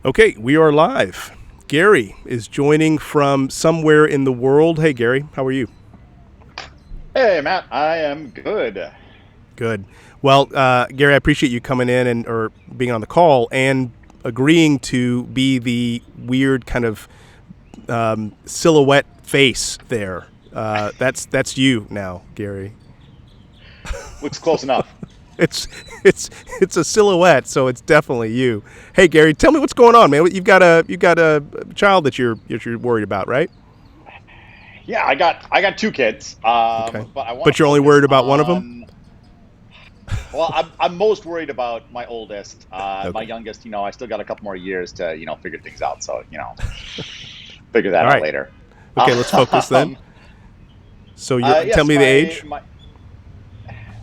Okay, we are live. Gary is joining from somewhere in the world. Hey, Gary, how are you? Hey, Matt, I am good. Good. Well, Gary, I appreciate you coming in and or being on the call and agreeing to be the weird kind of silhouette face there. That's you now, Gary. Looks close enough. It's it's it's a silhouette, so it's definitely you. Hey, Gary, tell me what's going on, man. You've got a child that you're worried about, right? Yeah, I got two kids. Okay, But I want but to you're only focus worried about one of them. on. Well, I'm most worried about my oldest. My Okay. youngest, I still got a couple more years to, figure things out. So, figure that All out right. later. Okay, let's focus then. Um, So you're tell yes, me the my age.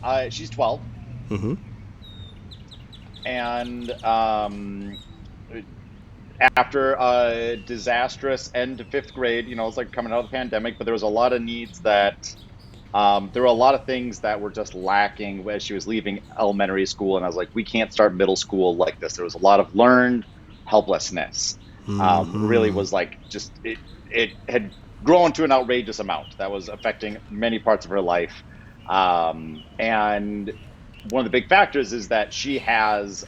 my she's 12, Mm-hmm. and after a disastrous end to fifth grade, it's like coming out of the pandemic, but there was a lot of needs that there were a lot of things that were just lacking as she was leaving elementary school. And I was like, we can't start middle school like this. There was a lot of learned helplessness. Really Mm-hmm. was like just it had grown to an outrageous amount that was affecting many parts of her life. And one of the big factors is that she has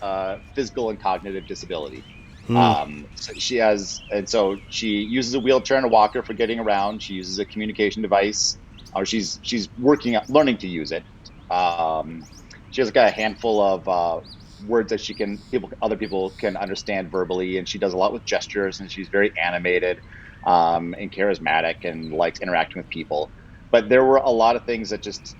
physical and cognitive disability. So she has, and so she uses a wheelchair and a walker for getting around. She uses a communication device, or she's working at learning to use it. Um, she has got a handful of words that other people can understand verbally, and she does a lot with gestures, and she's very animated and charismatic, and likes interacting with people. But there were a lot of things that just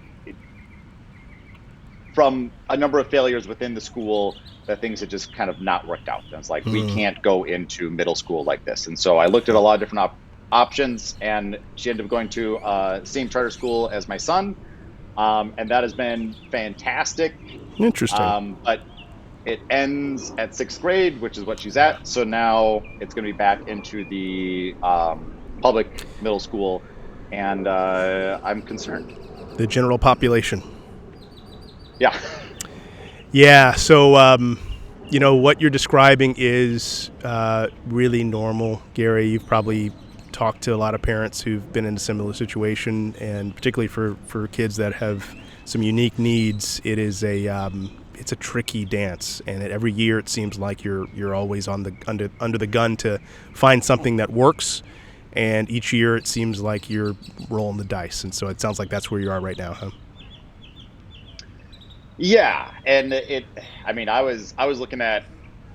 from a number of failures within the school that things had just kind of not worked out. And it's like, we can't go into middle school like this. And so I looked at a lot of different options, and she ended up going to same charter school as my son. And that has been fantastic. Interesting. But it ends at sixth grade, which is what she's at. So now it's going to be back into the public middle school. And I'm concerned. The general population. Yeah. Yeah. So what you're describing is really normal, Gary. You've probably talked to a lot of parents who've been in a similar situation, and particularly for kids that have some unique needs, it's a tricky dance, and every year it seems like you're always on the under the gun to find something that works, and each year it seems like you're rolling the dice, and so it sounds like that's where you are right now, huh? Yeah, and I mean, I was looking at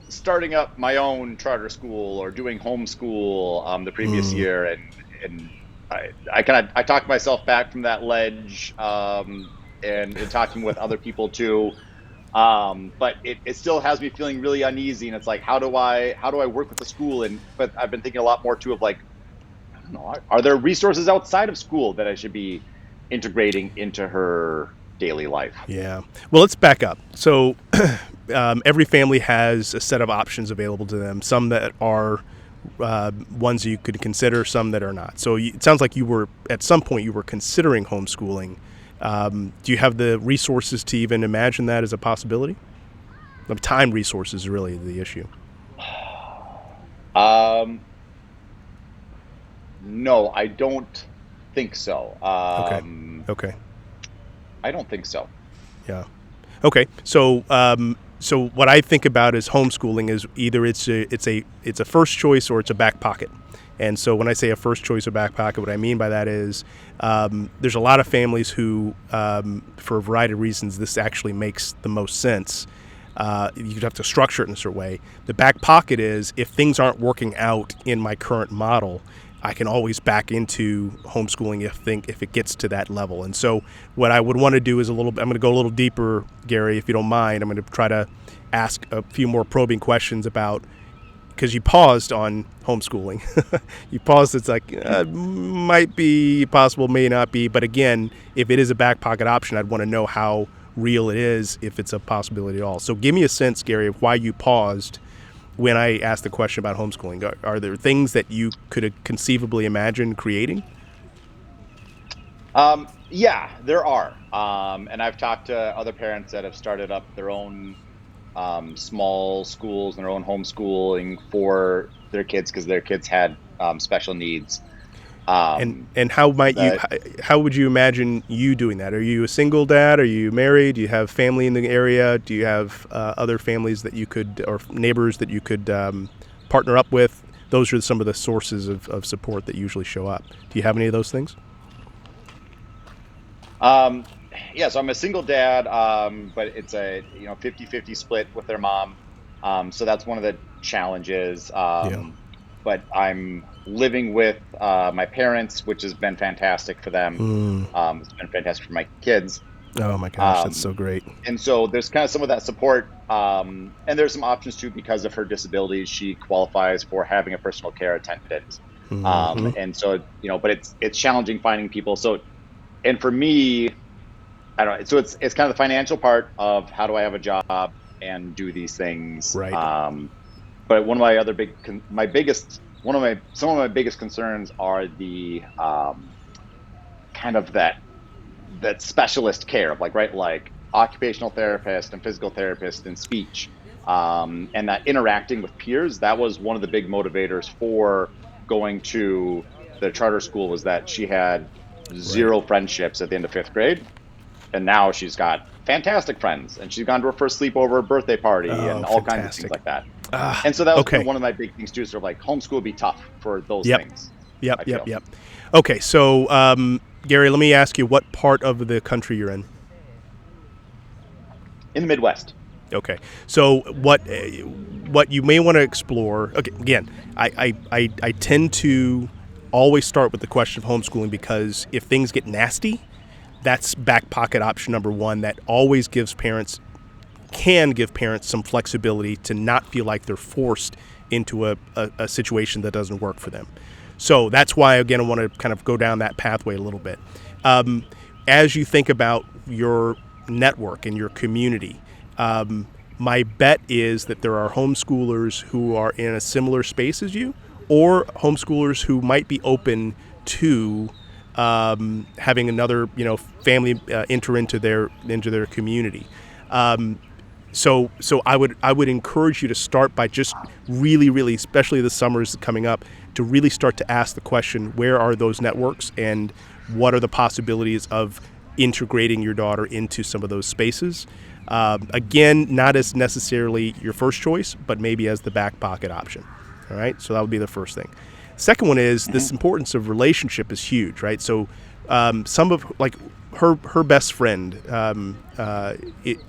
starting up my own charter school or doing homeschool the previous Mm. year, and I talked myself back from that ledge, and talking with other people too. But it still has me feeling really uneasy, and it's like, how do I work with the school? And but I've been thinking a lot more too of like, I don't know, are there resources outside of school that I should be integrating into her daily life? Yeah. Well, let's back up. So, every family has a set of options available to them. Some that are ones you could consider, some that are not. So, it sounds like you were at some point you were considering homeschooling. Do you have the resources to even imagine that as a possibility? The time resources is really the issue. Um, no, I don't think so. Okay. Okay. I don't think so. Yeah. Okay. So what I think about is homeschooling is either it's a first choice or it's a back pocket. And so when I say a first choice or back pocket, what I mean by that is there's a lot of families who, for a variety of reasons, this actually makes the most sense. You'd have to structure it in a certain way. The back pocket is if things aren't working out in my current model, I can always back into homeschooling if it gets to that level. And so what I would want to do is I'm going to go a little deeper, Gary, if you don't mind. I'm going to try to ask a few more probing questions about because you paused on homeschooling. You paused. It's like might be possible, may not be. But again, if it is a back pocket option, I'd want to know how real it is, if it's a possibility at all. So give me a sense, Gary, of why you paused when I asked the question about homeschooling. Are there things that you could conceivably imagine creating? Yeah, there are. And I've talked to other parents that have started up their own small schools and their own homeschooling for their kids because their kids had special needs. And how might you That how would you imagine you doing that? Are you a single dad? Are you married? Do you have family in the area? Do you have other families that you could, or neighbors that you could partner up with? Those are some of the sources of support that usually show up. Do you have any of those things? um, yeah, so I'm a single dad, but it's a 50-50 split with their mom. So that's one of the challenges. Yeah. But I'm living with my parents, which has been fantastic for them. Mm. It's been fantastic for my kids. Oh my gosh, that's so Um, great. and so there's kind of some of that support. And there's some options too because of her disabilities. She qualifies for having a personal care attendant. Hmm. And so, but it's challenging finding people. So, and for me, I don't know. So it's kind of the financial part of how do I have a job and do these things. Right. But one of my other my biggest, one of my, some of my biggest concerns are the kind of that specialist care of like occupational therapist and physical therapist and speech, and that interacting with peers. That was one of the big motivators for going to the charter school was that she had Right. zero friendships at the end of fifth grade, and now she's got fantastic friends, and she's gone to her first sleepover, birthday party, Oh, and all kinds of things fantastic. like that. Ah, And so that was okay. one of my big things too. Sort of like homeschool would be tough for those Yep. things. Yep. I Yep. feel Yep. Okay. So, Gary, let me ask you, what part of the country you're in? in the Midwest. Okay. So what you may want to explore? Okay. Again, I tend to always start with the question of homeschooling because if things get nasty, that's back pocket option number one. That always can give parents some flexibility to not feel like they're forced into a situation that doesn't work for them. So that's why, again, I want to kind of go down that pathway a little bit. Um, as you think about your network and your community, my bet is that there are homeschoolers who are in a similar space as you, or homeschoolers who might be open to having another, family enter into their community. So I would encourage you to start by just really, really, especially the summers coming up, to really start to ask the question: where are those networks, and what are the possibilities of integrating your daughter into some of those spaces? Again, not as necessarily your first choice, but maybe as the back pocket option. All right, so that would be the first thing. Second one is Hmm. this importance of relationship is huge, right? So some of like her best friend,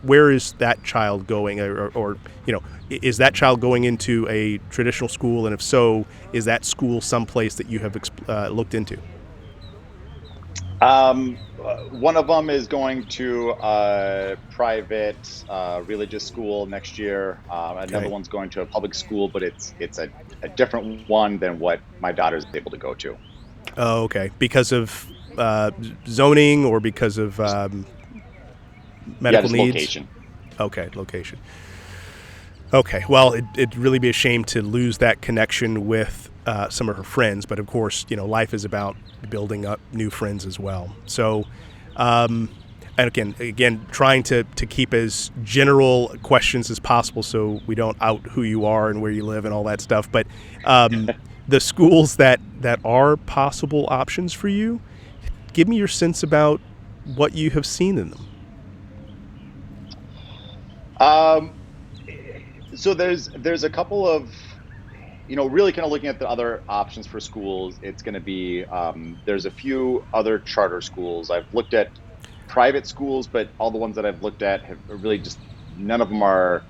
where is that child going, or is that child going into a traditional school, and if so, is that school someplace that you have looked into? One of them is going to a private religious school next year. Another Okay. one's going to a public school, but it's a different one than what my daughter's able to go to. Oh, okay. Because of zoning, or because of Just yeah, medical just needs? location. Okay, location. Okay, well, it'd really be a shame to lose that connection with some of her friends, but of course, life is about building up new friends as well. So, and again, trying to keep as general questions as possible so we don't out who you are and where you live and all that stuff. But the schools that are possible options for you, give me your sense about what you have seen in them. Um, so there's a couple of really kind of looking at the other options for schools. It's going to be there's a few other charter schools. I've looked at private schools, but all the ones that I've looked at have really just none of them are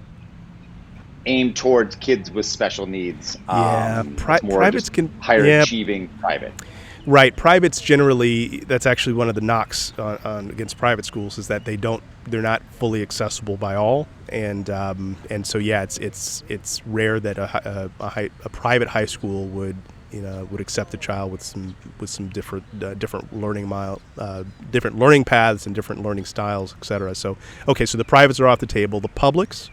aimed towards kids with special needs. Yeah, It's more privates just can. higher Yeah, achieving private. right. Privates generally, that's actually one of the knocks against private schools, is that they're not fully accessible by all, and so yeah, it's rare that a private high school would accept a child with some different different learning paths and different learning styles, etc. So okay, so the privates are off the table. The publics.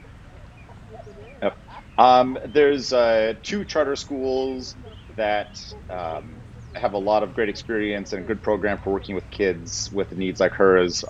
Yep. There's two charter schools that have a lot of great experience and a good program for working with kids with needs like hers.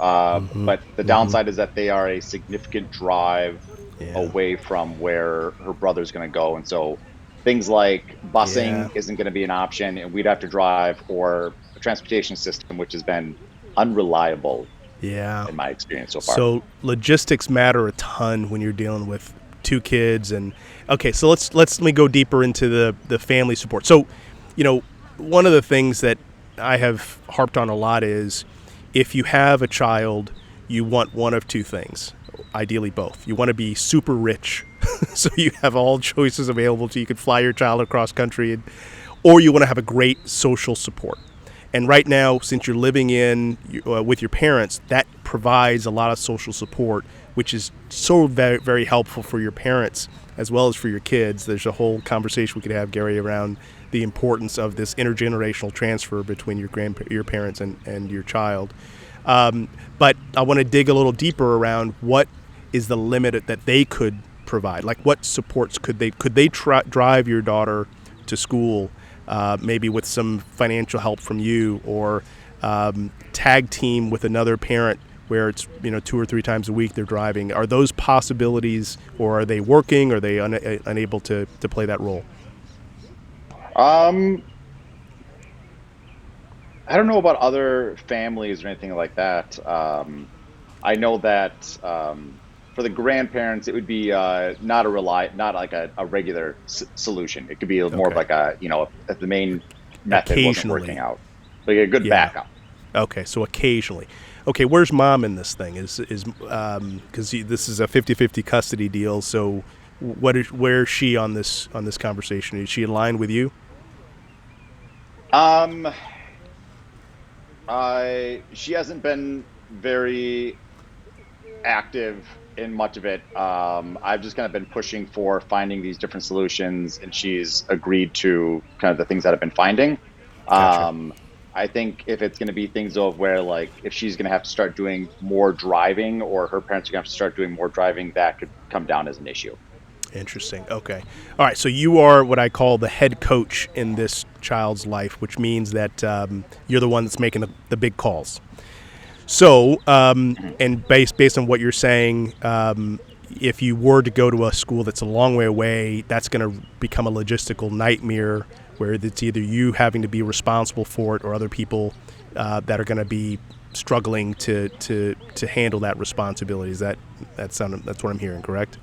Hmm. But the Hmm. downside is that they are a significant drive Yeah. away from where her brother's going to go. And so things like busing Yeah. isn't going to be an option, and we'd have to drive, or a transportation system, which has been unreliable Yeah. in my experience so far. So logistics matter a ton when you're dealing with two kids. And okay, so let me go deeper into the family support. So, one of the things that I have harped on a lot is if you have a child, you want one of two things, ideally both. You want to be super rich, so you have all choices available to you. You could fly your child across country, or you want to have a great social support. And right now, since you're living in with your parents, that provides a lot of social support, which is so very, very helpful for your parents as well as for your kids. There's a whole conversation we could have, Gary, around the importance of this intergenerational transfer between your parents and your child. But I want to dig a little deeper around what is the limit that they could provide. Like, what supports could they drive your daughter to school, maybe with some financial help from you, or tag team with another parent where it's 2 or 3 times a week they're driving. Are those possibilities, or are they working? Or are they unable to play that role? Um, I don't know about other families or anything like that. I know that for the grandparents, it would be not like a regular solution. It could be more of Okay. like if the main method wasn't working Occasionally. out, like a good Yeah. backup. Okay, so occasionally. Okay, where's mom in this thing? Is because this is a 50-50 custody deal. So where is she on this conversation? Is she in line with you? Um, she hasn't been very active in much of it. I've just kind of been pushing for finding these different solutions, and she's agreed to kind of the things that I've been finding. Gotcha. Um, I think if it's going to be things of where, like, if she's going to have to start doing more driving, or her parents are going to have to start doing more driving, that could come down as an issue. Interesting. Okay. All right. So you are what I call the head coach in this child's life, which means that you're the one that's making the big calls. So, and based on what you're saying, if you were to go to a school that's a long way away, that's going to become a logistical nightmare, where it's either you having to be responsible for it, or other people that are going to be struggling to handle that responsibility. That's what I'm hearing, correct?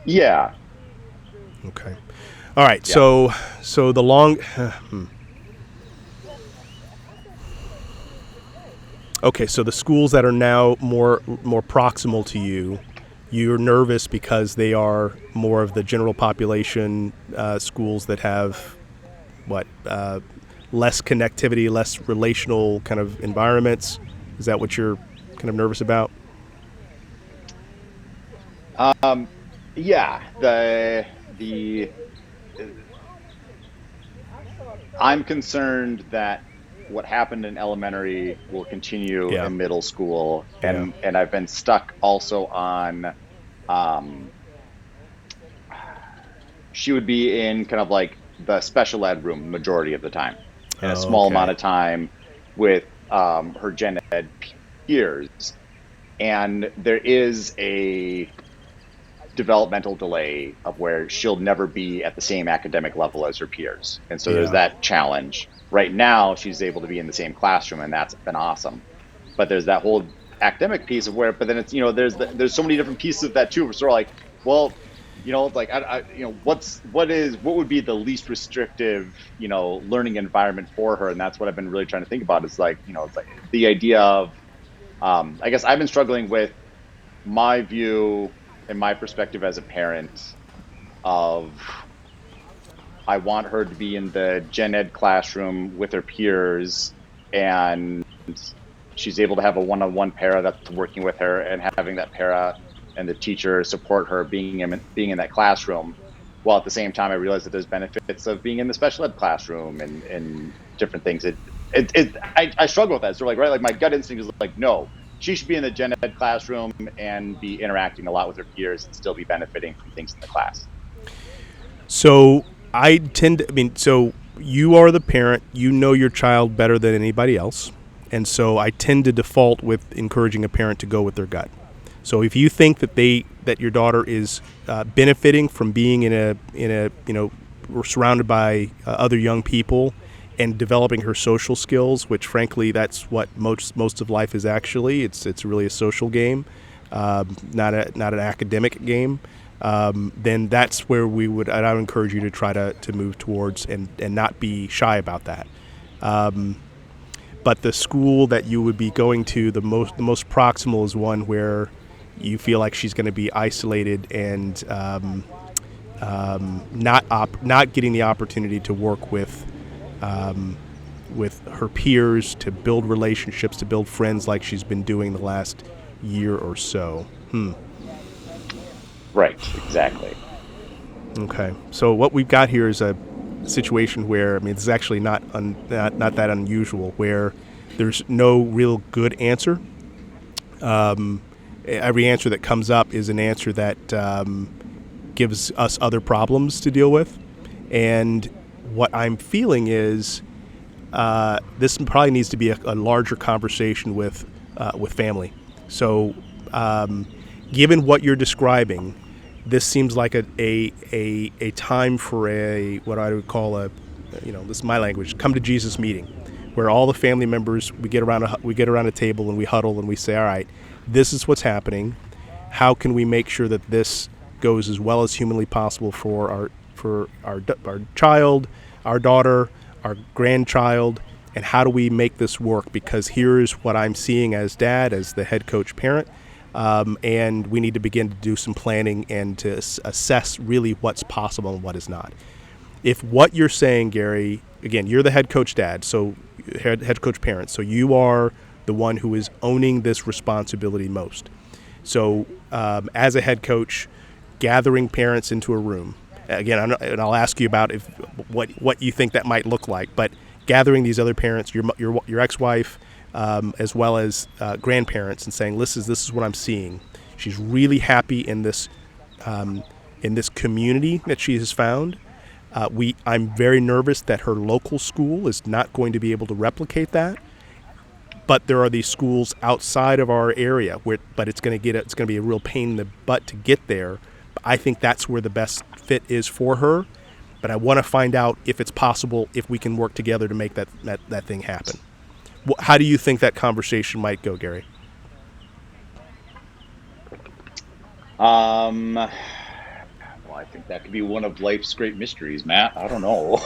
Yeah, Okay. All right. yeah. So the long. Okay, so the schools that are now more proximal to you, you're nervous because they are more of the general population schools that have what less connectivity, less relational kind of environments. Is that what you're kind of nervous about? Um, yeah. The I'm concerned that what happened in elementary will continue Yeah, in middle school, yeah. and I've been stuck also on um, she would be in kind of like the special ed room majority of the time, and a Oh, small amount okay, of time with her gen ed peers. And there is a developmental delay of where she'll never be at the same academic level as her peers. And so there's yeah, that challenge. Right now, she's able to be in the same classroom, and that's been awesome. But there's that whole academic piece of where, but then it's, there's so many different pieces of that too. We're sort of like, well, it's like, what would be the least restrictive, learning environment for her? And that's what I've been really trying to think about, is like, it's like the idea of, I guess I've been struggling with my view and my perspective as a parent of, I want her to be in the gen ed classroom with her peers, and she's able to have a one-on-one para that's working with her, and having that para and the teacher support her being in that classroom. While at the same time, I realize that there's benefits of being in the special ed classroom and different things. I struggle with that. So like, right, like my gut instinct is like, no, she should be in the gen ed classroom and be interacting a lot with her peers and still be benefiting from things in the class. So so you are the parent, you know your child better than anybody else. And so I tend to default with encouraging a parent to go with their gut. So if you think that your daughter is benefiting from being in a we're surrounded by other young people and developing her social skills, which frankly that's what most of life is actually. It's really a social game, not an academic game. Then that's where I would encourage you to try to move towards and not be shy about that. But the school that you would be going to, the most proximal is one where you feel like she's going to be isolated and not getting the opportunity to work with her peers, to build relationships, to build friends like she's been doing the last year or so. Right, exactly. Okay, so what we've got here is a situation where, I mean, this is actually not that unusual, where there's no real good answer. Every answer that comes up is an answer that gives us other problems to deal with. And what I'm feeling is this probably needs to be a larger conversation with family. So given what you're describing, this seems like a time for what I would call this is my language, come to Jesus meeting, where all the family members, we get around a table and we huddle and we say, all right, this is what's happening. How can we make sure that this goes as well as humanly possible for our child, our daughter, our grandchild, and how do we make this work? Because here's what I'm seeing as dad, as the head coach parent. And we need to begin to do some planning and to assess really what's possible and what is not. If what you're saying, Gary, again, you're the head coach dad, so head coach parent, so you are the one who is owning this responsibility most. So as a head coach, gathering parents into a room, again, and I'll ask you about what you think that might look like, but gathering these other parents, your ex-wife, as well as grandparents, and saying, this is what I'm seeing. She's really happy in this community that she has found. I'm very nervous that her local school is not going to be able to replicate that. But there are these schools outside of our area but it's going to be a real pain in the butt to get there. But I think that's where the best fit is for her. But I want to find out if it's possible, if we can work together to make that thing happen. How do you think that conversation might go, Gary? Well, I think that could be one of life's great mysteries, Matt. I don't know.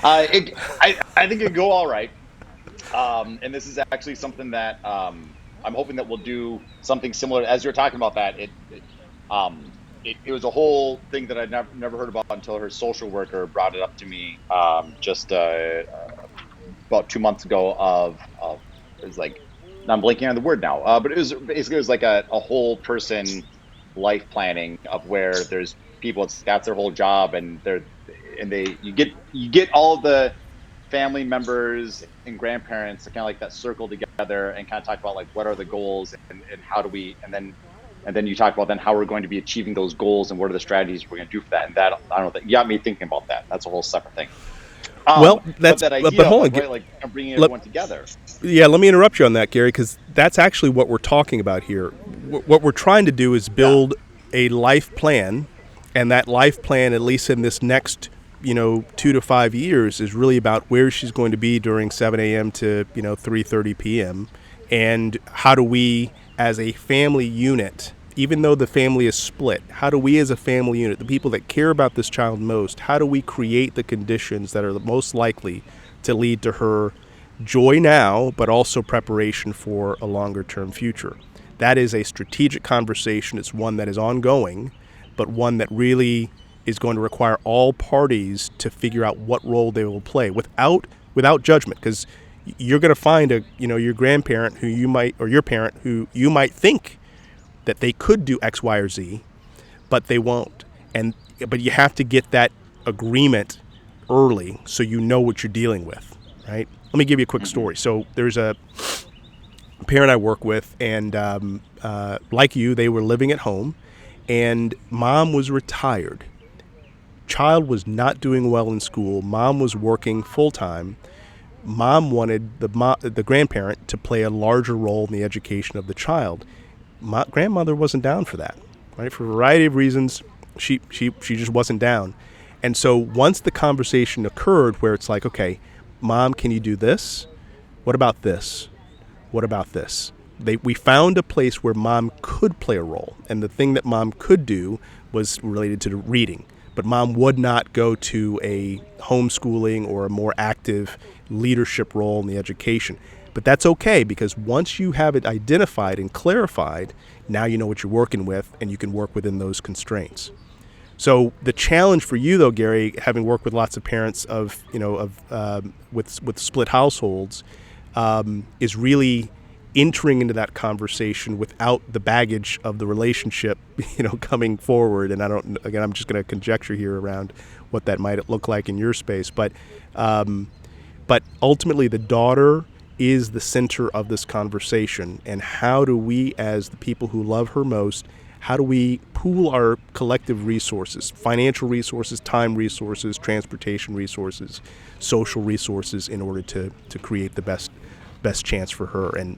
I think it'd go all right. And this is actually something that I'm hoping that we'll do something similar. As you're talking about that, it was a whole thing that I'd never heard about until her social worker brought it up to me just about 2 months ago. It was like, I'm blanking on the word now, but it was like a whole person life planning of where there's people, that's their whole job, and you get all of the family members and grandparents to kind of like that circle together and kind of talk about like what are the goals and how do we, and then you talk about then how we're going to be achieving those goals and what are the strategies we're going to do for that. And that, I don't know, that you got me thinking about that. That's a whole separate thing. Well, that's that idea, but hold on, right, like bringing everyone together. Yeah, let me interrupt you on that, Gary, because that's actually what we're talking about here. What we're trying to do is build a life plan, and that life plan, at least in this next 2 to 5 years, is really about where she's going to be during 7 a.m. to 3:30 p.m. and how do we, as a family unit, even though the family is split, how do we as a family unit, the people that care about this child most, how do we create the conditions that are the most likely to lead to her joy now, but also preparation for a longer term future? That is a strategic conversation. It's one that is ongoing, but one that really is going to require all parties to figure out what role they will play without judgment, because you're going to find your grandparent who you might, or your parent who you might think that they could do X, Y, or Z, but they won't. But you have to get that agreement early so you know what you're dealing with, right? Let me give you a quick story. So there's a parent I work with, and like you, they were living at home, and mom was retired. Child was not doing well in school. Mom was working full-time. Mom wanted the grandparent to play a larger role in the education of the child. my grandmother wasn't down for that, right? For a variety of reasons, she just wasn't down. And so once the conversation occurred where it's like, okay, Mom, can you do this? What about this? What about this? We found a place where Mom could play a role. And the thing that Mom could do was related to the reading. But Mom would not go to a homeschooling or a more active leadership role in the education. But that's okay, because once you have it identified and clarified, now you know what you're working with and you can work within those constraints. So the challenge for you, though, Gary, having worked with lots of parents with split households, is really entering into that conversation without the baggage of the relationship, coming forward. And I'm just going to conjecture here around what that might look like in your space. But ultimately, the daughter is the center of this conversation. And how do we, as the people who love her most, how do we pool our collective resources, financial resources, time resources, transportation resources, social resources, in order to create the best chance for her? And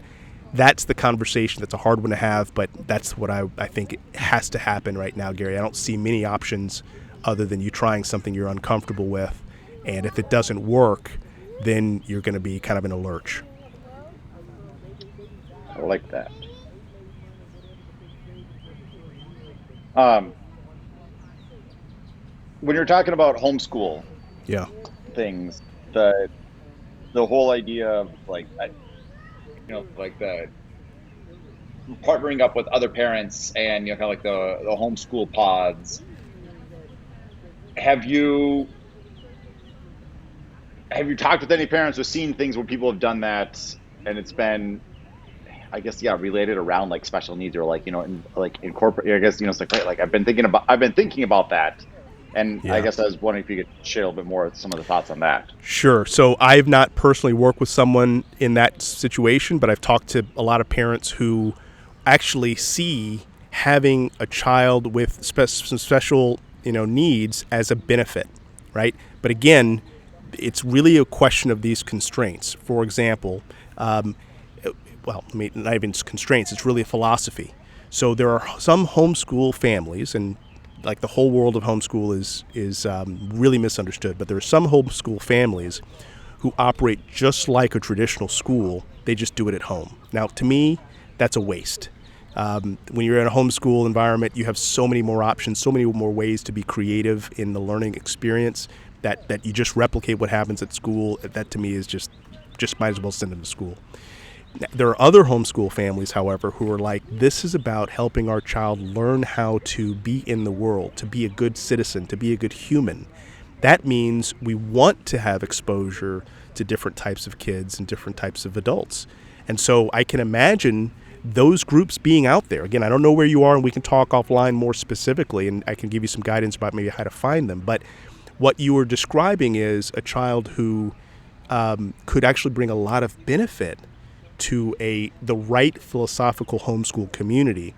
that's the conversation. That's a hard one to have, but that's what I think has to happen right now, Gary. I don't see many options other than you trying something you're uncomfortable with. And if it doesn't work, then you're going to be kind of in a lurch. I like that. When you're talking about homeschool things, the whole idea of like the partnering up with other parents and kind of like the homeschool pods. Have you talked with any parents or seen things where people have done that and it's been, I guess, related around like special needs or incorporate? I guess it's like I've been thinking about that, and I guess I was wondering if you could share a little bit more of some of the thoughts on that. Sure. So I've not personally worked with someone in that situation, but I've talked to a lot of parents who actually see having a child with some special needs as a benefit, right? But again, it's really a question of these constraints. For example, not even constraints, it's really a philosophy. So there are some homeschool families, and like the whole world of homeschool is really misunderstood, but there are some homeschool families who operate just like a traditional school. They just do it at home. Now, to me, that's a waste. When you're in a homeschool environment, you have so many more options, so many more ways to be creative in the learning experience that you just replicate what happens at school. That to me is just might as well send them to school. There are other homeschool families, however, who are like, this is about helping our child learn how to be in the world, to be a good citizen, to be a good human. That means we want to have exposure to different types of kids and different types of adults. And so I can imagine those groups being out there. Again, I don't know where you are, and we can talk offline more specifically, and I can give you some guidance about maybe how to find them. But what you were describing is a child who could actually bring a lot of benefit to the right philosophical homeschool community.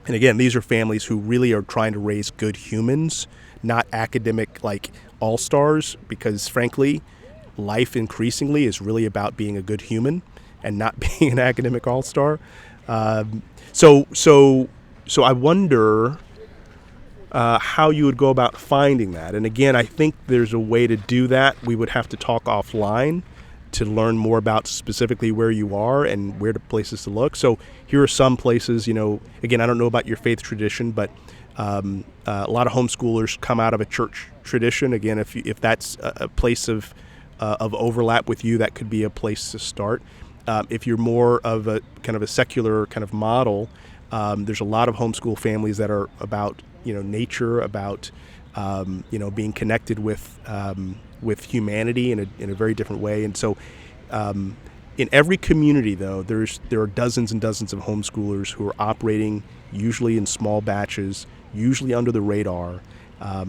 And again, these are families who really are trying to raise good humans, not academic like all-stars, because frankly, life increasingly is really about being a good human and not being an academic all-star. So I wonder how you would go about finding that. And again, I think there's a way to do that. We would have to talk offline to learn more about specifically where you are and where the places to look. So here are some places, again, I don't know about your faith tradition, but a lot of homeschoolers come out of a church tradition. Again, if that's a place of overlap with you, that could be a place to start. If you're more of a kind of a secular kind of model, there's a lot of homeschool families that are about nature, about being connected with humanity in a very different way. And so in every community, though, there are dozens and dozens of homeschoolers who are operating usually in small batches, usually under the radar.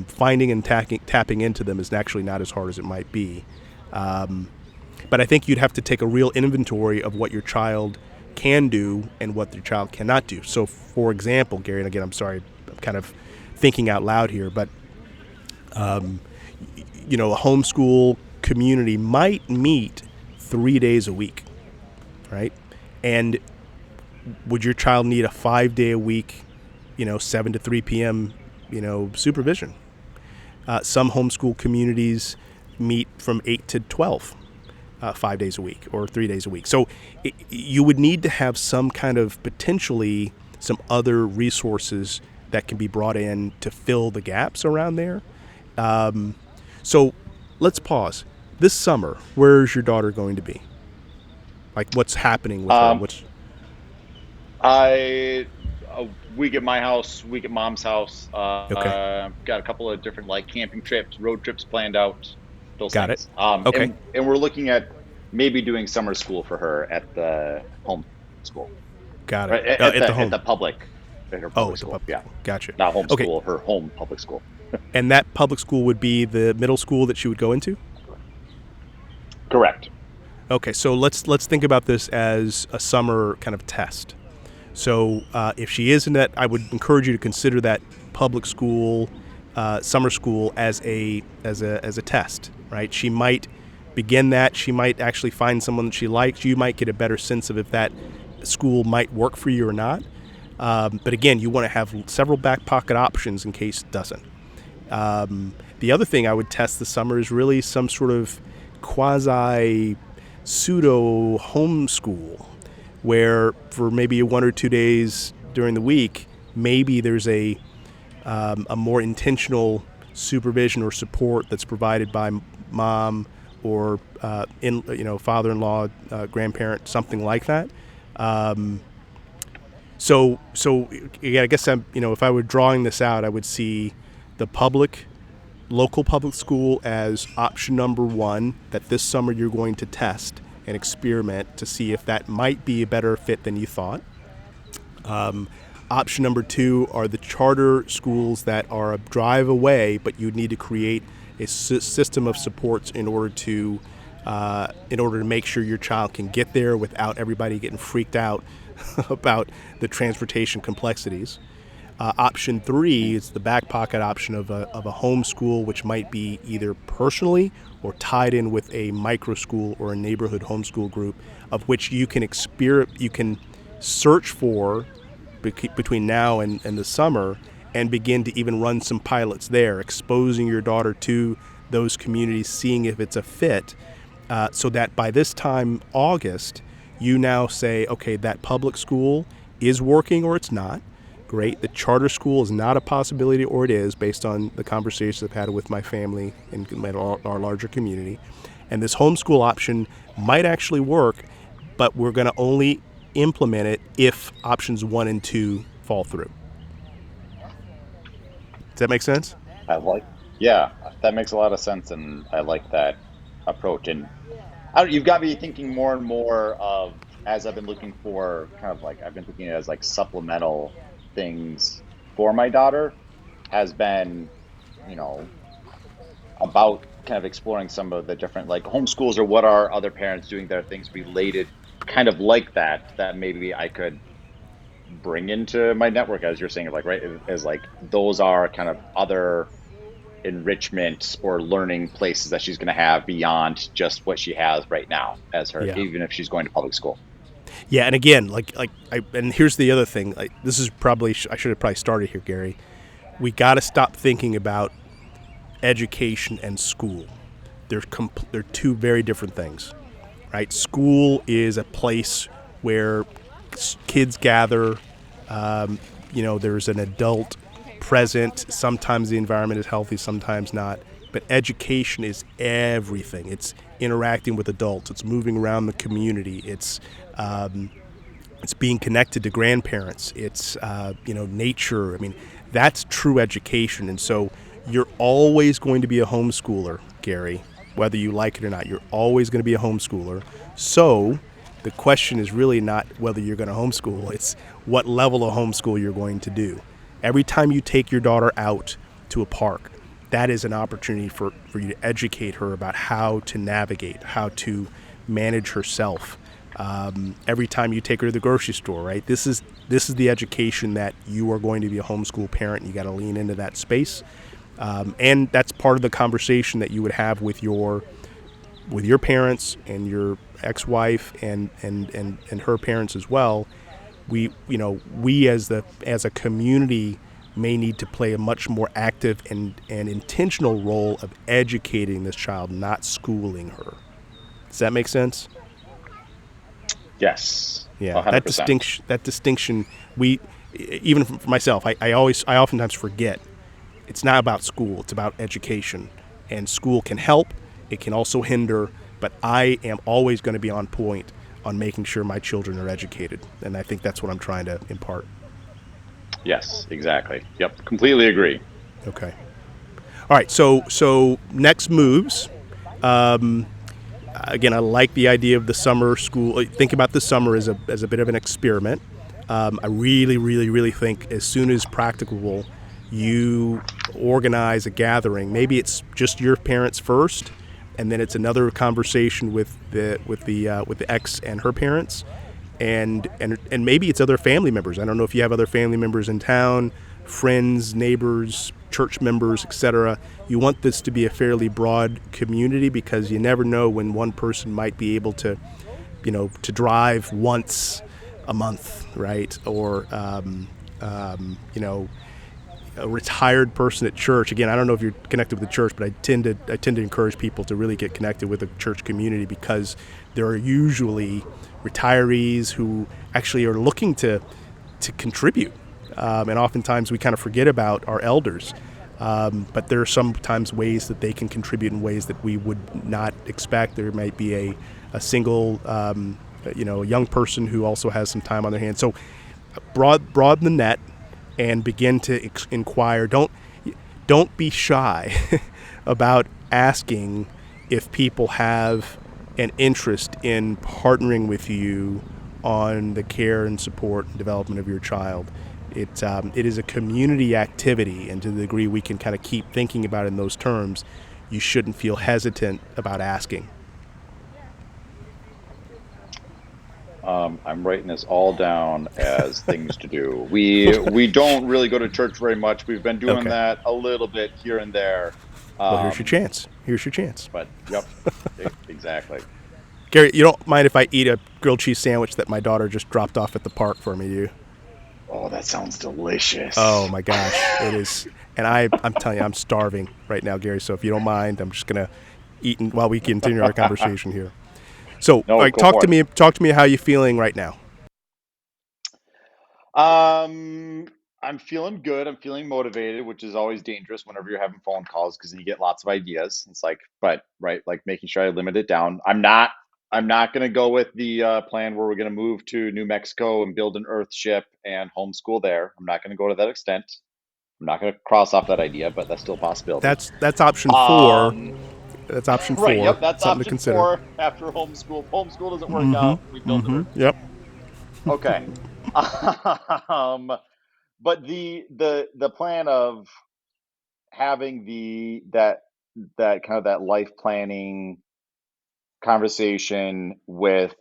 Finding and tapping into them is actually not as hard as it might be. But I think you'd have to take a real inventory of what your child can do and what your child cannot do. So, for example, Gary, and again, I'm sorry, I'm kind of thinking out loud here, but a homeschool community might meet 3 days a week, right? And would your child need a 5-day a week, 7 to 3 p.m., supervision? Some homeschool communities meet from 8 to 12, 5 days a week or 3 days a week. So you would need to have some kind of potentially some other resources that can be brought in to fill the gaps around there. So let's pause. This summer, where's your daughter going to be? Like, what's happening with her? A week at my house, week at mom's house. Okay. Got a couple of different like camping trips, road trips planned out. Those Got things. it. Okay. And we're looking at maybe doing summer school for her at the home school. Got Right, it. at the home. At the public. At her public school. Public. Yeah. Gotcha. Not home Okay. school, her home public school. And that public school would be the middle school that she would go into? Correct. Okay, so let's think about this as a summer kind of test. So if she is in that, I would encourage you to consider that public school, summer school as a test, right? She might begin that. She might actually find someone that she likes. You might get a better sense of if that school might work for you or not. But again, you want to have several back pocket options in case it doesn't. The other thing I would test this summer is really some sort of quasi pseudo homeschool where for maybe 1 or 2 days during the week, maybe there's a more intentional supervision or support that's provided by mom or father-in-law, grandparent, something like that. So yeah, I guess if I were drawing this out, I would see the local public school as option number one that this summer you're going to test and experiment to see if that might be a better fit than you thought. Option number two are the charter schools that are a drive away, but you need to create a system of supports in order to make sure your child can get there without everybody getting freaked out about the transportation complexities. Option three is the back pocket option of a homeschool, which might be either personally or tied in with a micro school or a neighborhood homeschool group, of which you can search for between now and the summer and begin to even run some pilots there, exposing your daughter to those communities, seeing if it's a fit, so that by this time, August, you now say, okay, that public school is working or it's not. Great. The charter school is not a possibility or it is, based on the conversations I've had with my family and our larger community. And this homeschool option might actually work, but we're going to only implement it if options 1 and 2 fall through. Does that make sense? Yeah, that makes a lot of sense, and I like that approach. And you've got me thinking more and more of, as I've been looking for I've been thinking as like supplemental things for my daughter, has been, about kind of exploring some of the different like homeschools or what are other parents doing that are things related kind of like that maybe I could bring into my network, as you're saying, like, right, as like those are kind of other enrichment or learning places that she's going to have beyond just what she has right now as her, even if she's going to public school. Yeah, and again, and here's the other thing. This is probably I should have probably started here, Gary. We got to stop thinking about education and school. They're two very different things, right? School is a place where kids gather. There's an adult present. Sometimes the environment is healthy, sometimes not. But education is everything. It's interacting with adults. It's moving around the community. It's being connected to grandparents. It's nature. I mean, that's true education. And so you're always going to be a homeschooler, Gary, whether you like it or not. You're always going to be a homeschooler. So the question is really not whether you're going to homeschool. It's what level of homeschool you're going to do. Every time you take your daughter out to a park, that is an opportunity for you to educate her about how to navigate, how to manage herself. Every time you take her to the grocery store, right? This is the education that you are going to be a homeschool parent. You got to lean into that space, and that's part of the conversation that you would have with your parents and your ex-wife and her parents as well. we as a community may need to play a much more active and intentional role of educating this child, not schooling her. Does that make sense? Yes, Yeah, 100%. that distinction, we, even for myself, I oftentimes forget. It's not about school; it's about education, and school can help. It can also hinder, but I am always going to be on point on making sure my children are educated, and I think that's what I'm trying to impart. Yes, exactly. Yep, completely agree. Okay. All right. So next moves. Again, I like the idea of the summer school. Think about the summer as a bit of an experiment. I really, really, really think as soon as practicable, you organize a gathering. Maybe it's just your parents first, and then it's another conversation with the ex and her parents, and maybe it's other family members. I don't know if you have other family members in town, friends, neighbors, church members, etc. You want this to be a fairly broad community because you never know when one person might be able to, to drive once a month, right? Or, a retired person at church. Again, I don't know if you're connected with the church, but I tend to encourage people to really get connected with the church community because there are usually retirees who actually are looking to contribute, and oftentimes we kind of forget about our elders. But there are sometimes ways that they can contribute in ways that we would not expect. There might be a single, young person who also has some time on their hands. So broaden the net and begin to inquire. Don't be shy about asking if people have an interest in partnering with you on the care and support and development of your child. It is a community activity, and to the degree we can kind of keep thinking about it in those terms, you shouldn't feel hesitant about asking. I'm writing this all down as things to do. We don't really go to church very much. We've been doing Okay. that a little bit here and there. Well, here's your Um, chance. Here's your chance. but yep, exactly. Gary, you don't mind if I eat a grilled cheese sandwich that my daughter just dropped off at the park for me, do you? Oh, that sounds Oh delicious. my gosh, it is. And I'm telling you, I'm starving right now, Gary. So if you don't mind, I'm just gonna eat while we continue our conversation here. So, all No, right, go for it. talk to me how you feeling right now. I'm feeling good. I'm feeling motivated, which is always dangerous whenever you're having phone calls because you get lots of ideas. It's like, but right, like making sure I limit it down. I'm not going to go with the plan where we're going to move to New Mexico and build an Earth ship and homeschool there. I'm not going to go to that extent. I'm not going to cross off that idea, but that's still a possibility. That's option four. Um, That's option right. four. Yep. That's Something to option consider. four after homeschool. If homeschool doesn't work out, we build the Earth ship. Yep. Okay. um, but the plan of having that kind of that life planning conversation with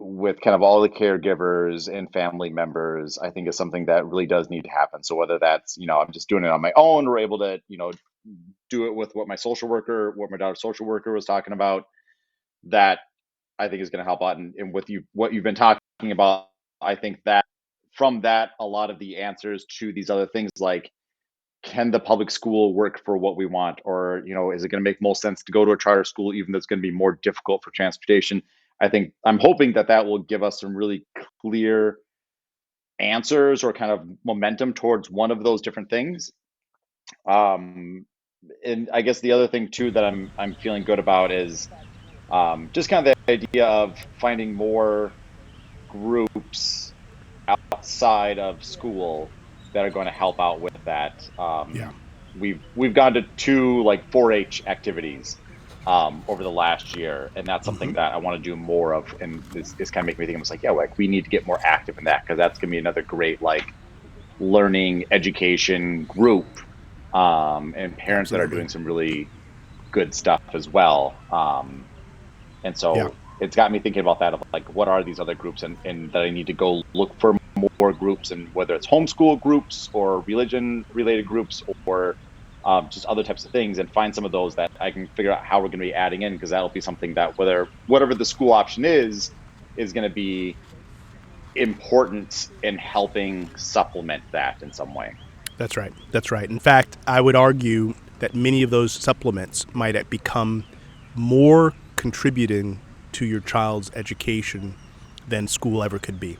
kind of all the caregivers and family members, I think is something that really does need to happen. So whether that's, I'm just doing it on my own or able to, do it with what my daughter's social worker was talking about, that I think is going to help out. And with what you've been talking about, I think that from that, a lot of the answers to these other things, like, can the public school work for what we want? Or, is it going to make most sense to go to a charter school, even though it's going to be more difficult for transportation? I'm hoping that that will give us some really clear answers or kind of momentum towards one of those different things. Um, and I guess the other thing too that I'm feeling good about is just kind of the idea of finding more groups outside of school that are going to help out with that. Yeah. We've gone to two like 4-H activities over the last year, and that's something that I want to do more of. And it's kind of making me think, I was like, yeah, like we need to get more active in that because that's going to be another great like learning education group, and parents that are Absolutely. doing some really good stuff as well. And Yeah. so it's got me thinking about that of like, what are these other groups, and that I need to go look for more groups, and whether it's homeschool groups or religion related groups or just other types of things, and find some of those that I can figure out how we're going to be adding in, because that'll be something that whatever the school option is going to be important in helping supplement that in some way. That's right. That's right. In fact, I would argue that many of those supplements might become more contributing to your child's education than school ever could be.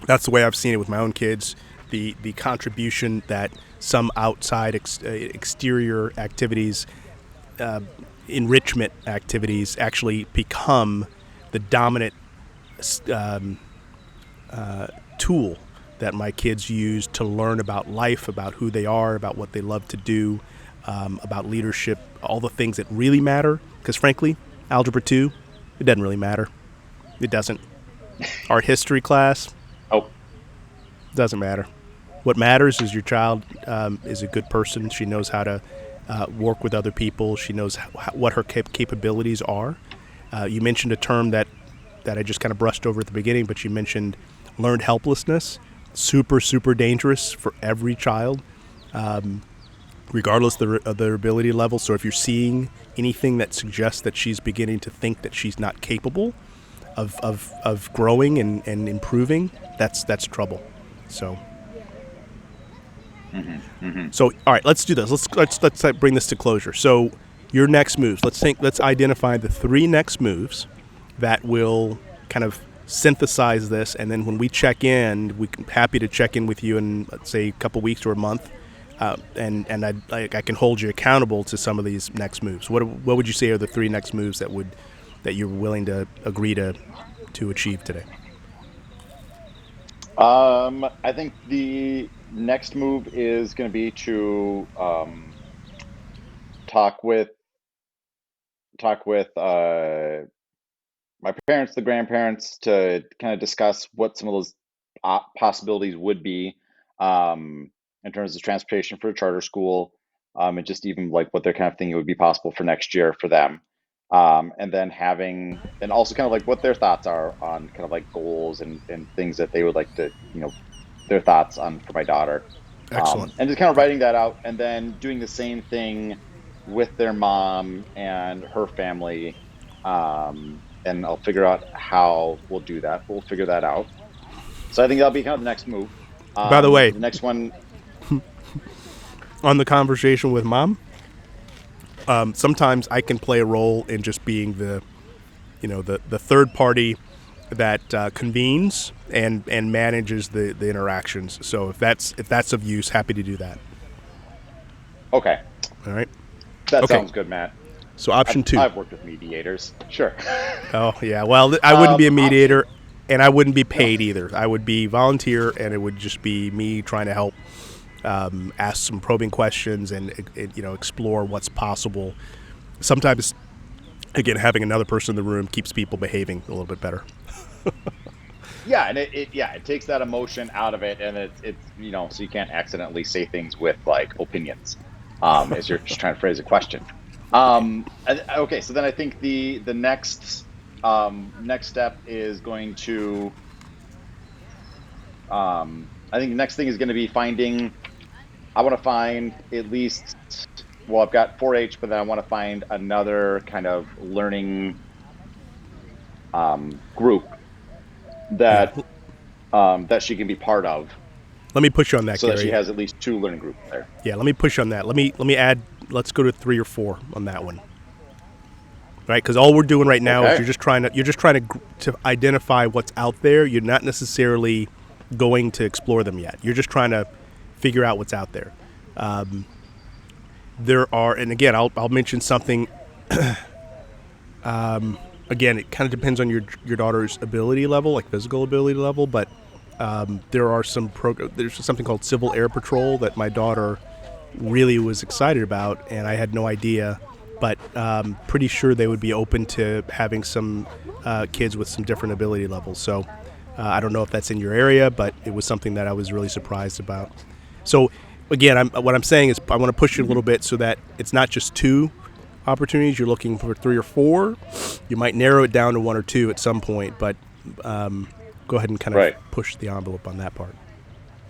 That's the way I've seen it with my own kids. The contribution that some outside exterior activities, enrichment activities, actually become the dominant tool that my kids use to learn about life, about who they are, about what they love to do, about leadership, all the things that really matter. Because frankly, Algebra 2, it doesn't really matter. It doesn't. Art history class, Oh, doesn't matter. What matters is your child is a good person. She knows how to work with other people. She knows what her capabilities are. You mentioned a term that I just kind of brushed over at the beginning, but you mentioned learned helplessness. Super, super dangerous for every child, regardless of their ability level. So if you're seeing anything that suggests that she's beginning to think that she's not capable of growing and improving, that's trouble. So. So, all right, let's do this. Let's bring this to closure. So, your next moves. Let's identify the 3 next moves that will kind of synthesize this, and then when we check in, we're happy to check in with you in, let's say, a couple weeks or a month, and I can hold you accountable to some of these next moves. What would you say are the 3 next moves that you're willing to agree to achieve today? I think the next move is going to be to talk with my parents, the grandparents, to kind of discuss what some of those possibilities would be, in terms of transportation for a charter school, and just even like what they're kind of thinking would be possible for next year for them. And then also kind of like what their thoughts are on kind of like goals and things that they would like to, their thoughts on for my daughter. Excellent. And just kind of writing that out and then doing the same thing with their mom and her family. And I'll figure out how we'll do that. We'll figure that out. So I think that'll be kind of the next move. By the way, The next one. on the conversation with mom, sometimes I can play a role in just being the third party that convenes and manages the interactions. So if that's of use, happy to do that. Okay. All right. That Okay. sounds good, Matt. So option 2. I've worked with mediators. Sure. Oh yeah. Well, I wouldn't be a mediator, Option. and I wouldn't be paid either. I would be volunteer, and it would just be me trying to help ask some probing questions and explore what's possible. Sometimes, again, having another person in the room keeps people behaving a little bit better. Yeah, and it takes that emotion out of it, and it's so you can't accidentally say things with like opinions, as you're just trying to phrase a question. Okay, so then I think the next step is going to I think the next thing is going to be finding. I want to find at least. Well, I've got 4-H, but then I want to find another kind of learning group Yeah. that that she can be part of, Let me push you on that, so that Gary. she has at least 2 learning groups there. Yeah, let me push on that. Let me add. Let's go to 3 or 4 on that one. Right, because all we're doing right now is Okay. you're just trying to identify what's out there. You're not necessarily going to explore them yet. You're just trying to figure out what's out there. There are, and again, I'll mention something. Again, it kind of depends on your daughter's ability level, like physical ability level. But there are there's something called Civil Air Patrol that my daughter really was excited about, and I had no idea. But pretty sure they would be open to having some kids with some different ability levels. So I don't know if that's in your area, but it was something that I was really surprised about. So again, what I'm saying is I want to push you a little bit so that it's not just 2 opportunities. You're looking for 3 or 4. You might narrow it down to 1 or 2 at some point, but go ahead and kind of Right. push the envelope on that part.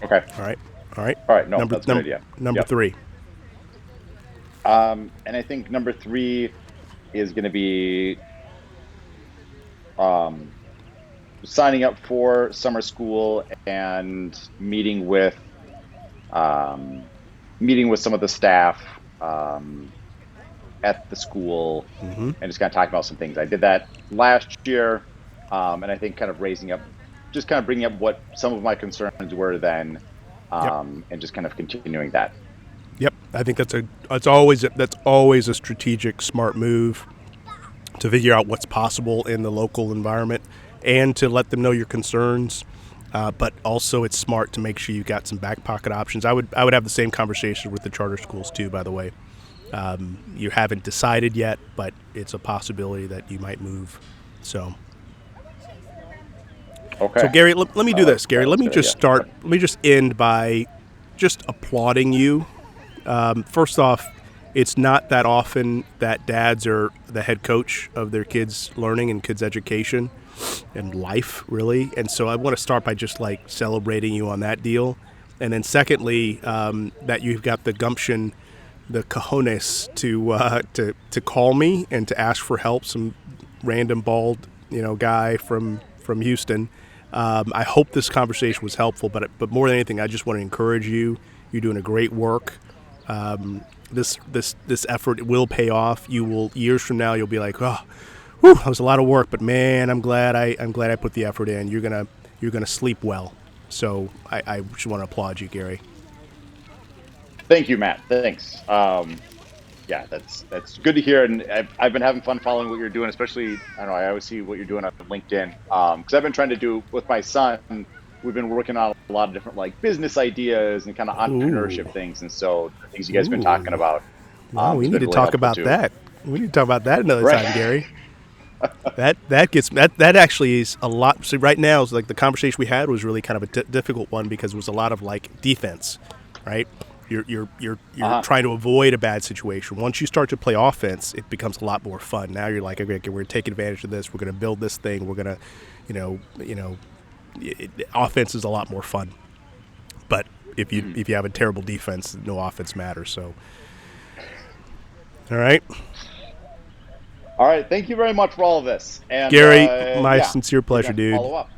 Okay. All right. All right. All right. No, that's a good idea. Number Yep. 3. And I think number 3 is going to be signing up for summer school and meeting with some of the staff at the school, and just kind of talking about some things. I did that last year, and I think kind of bringing up what some of my concerns were then, Yep. and just kind of continuing that. Yep. I think that's always a strategic, smart move to figure out what's possible in the local environment and to let them know your concerns. But also, it's smart to make sure you got some back pocket options. I would have the same conversation with the charter schools too. By the way, you haven't decided yet, but it's a possibility that you might move. So, Okay. so Gary, let me do this. Gary, let me That's good, just yeah. start. Let me just end by just applauding you. First off, it's not that often that dads are the head coach of their kids' learning and kids' education and life, really. And so I want to start by just like celebrating you on that deal. And then secondly, that you've got the gumption, the cojones to call me and to ask for help. Some random bald, guy from Houston. I hope this conversation was helpful, but more than anything, I just want to encourage you. You're doing a great work. This effort will pay off. You will, years from now, you'll be like, oh, whew, that was a lot of work, but man, I'm glad I put the effort in. You're gonna sleep well. So I just want to applaud you, Gary. Thank you, Matt. Thanks. Yeah, that's good to hear, and I've been having fun following what you're doing. Especially, I don't know, I always see what you're doing on LinkedIn, because I've been trying to do with my son. We've been working on a lot of different like business ideas and kind of entrepreneurship things, and so the things you guys have been talking about. Well, we has need been to really talk helpful, about too. that. We need to talk about that another Right. time, Gary. That actually is a lot. So right now, it's like the conversation we had was really kind of a difficult one because it was a lot of like defense, right? You're trying to avoid a bad situation. Once you start to play offense, it becomes a lot more fun. Now you're like, okay, we're taking advantage of this. We're going to build this thing. We're going to, offense is a lot more fun. But if you have a terrible defense, no offense matters. So, all right. All right, thank you very much for all of this, and Gary, my yeah, sincere we're pleasure, gonna dude. Follow up.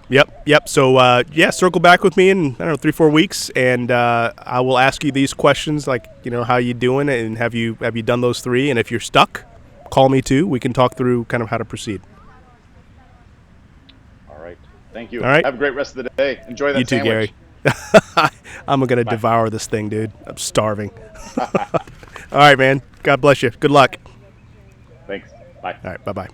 Yep. So, circle back with me in, 3-4 weeks, and I will ask you these questions, like, how you doing, and have you done those 3? And if you're stuck, call me too. We can talk through kind of how to proceed. All right, thank you. All right. Have a great rest of the day. Enjoy that You too, sandwich. Gary. I'm going to devour this thing, dude. I'm starving. All right, man. God bless you. Good luck. Thanks. Bye. All right. Bye-bye.